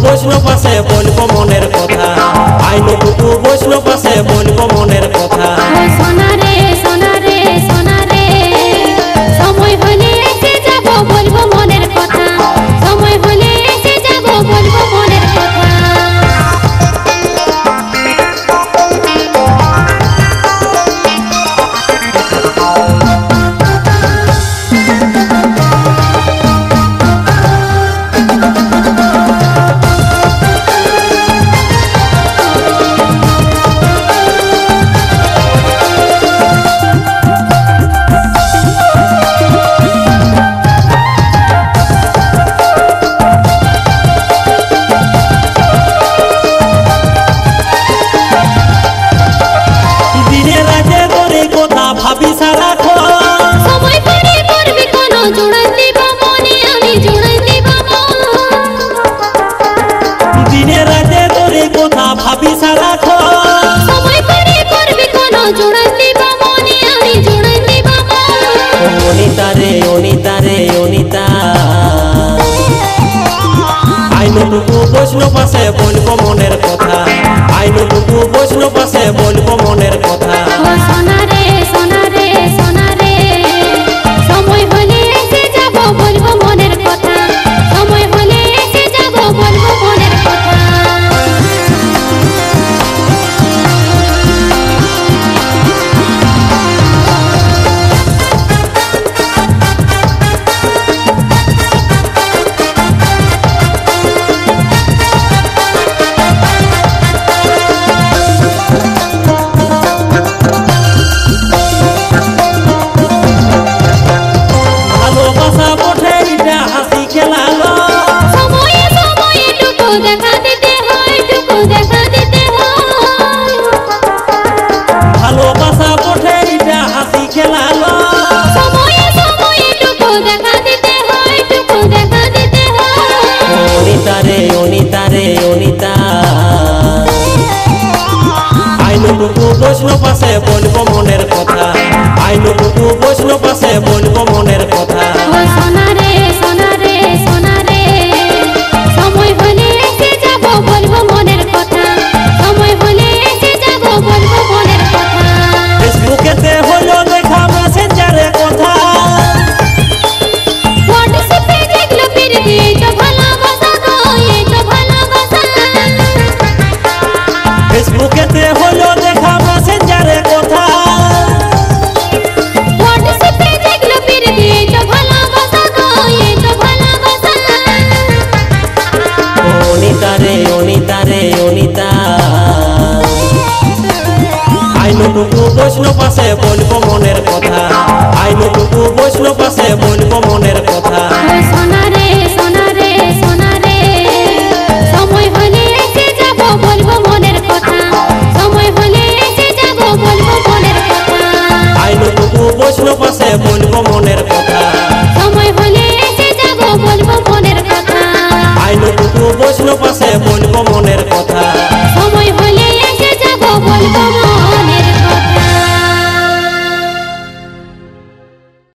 বৈষ্ণব পাশে বলবো মনের কথা, আইলো টুকু বৈষ্ণব পাশে বলবো মনের কথা। সোনা রে সোনা রে সোনা রে, সময় হলে এসে যাব বলবো মনের কথা, সময় হলে এসে যাব বলবো মনের কথা। ভাবি সারাক্ষণ সময় করে করবি কোন জোড়াই দিব মনে, আমি জোড়াই দিব দিনে রাতে তোরে কথা ভাবি সারাক্ষণ। সময় করে করবি কোন জোড়াই দিব মনে, আমি জোড়াই দিব অনিতা রে অনিতা রে অনিতা, আইলো টুকু বৈষ্ণব পাশে বলবো মনের কথা, আইলো টুকু বৈষ্ণব পাশে বলবো মনের কথা। সোনা রে সোনা রে সোনা রে, সময় হলে এসে যাব বলবো মনের কথা, সময় হলে এসে যাব বলবো মনের কথা। বৈষ্ণব পাশে বলবো মনের কথা, আইলো টুকু বৈষ্ণব পাশে বলবো মনের কথা। সোনা রে সোনা রে সোনা রে, সময় হলে এসে যাব বলবো মনের কথা, সময় হলে এসে যাব বলবো মনের কথা। ফেসবুকেতে হলো দেখা মেসেঞ্জারে কথা, হোয়াটসঅ্যাপে দেখলো প্রীতি, এই তো ভালোবাসা গো, এই তো ভালোবাসা। ফেসবুকেতে হলো দেখা মেসেঞ্জারে কথা, হোয়াটসঅ্যাপে দেখলো প্রীতি, এই তো ভালোবাসা গো, এই তো ভালোবাসা। অনিতা রে অনিতা রে অনিতা, আইলো টুকু বৈষ্ণব পাশে বলবো মনের কথা, আইলো টুকু বৈষ্ণব পাশে বলবো মনের কথা। সোনা রে সোনা রে সোনা রে, সময় হলে এসে যাব বলবো মনের কথা, সময় হলে এসে যাব বলবো মনের কথা। আইলো টুকু বৈষ্ণব পাশে বলবো মনের কথা, সময় হলে এসে যাব বলবো মনের কথা। আইলো টুকু বৈষ্ণব পাশে বলবো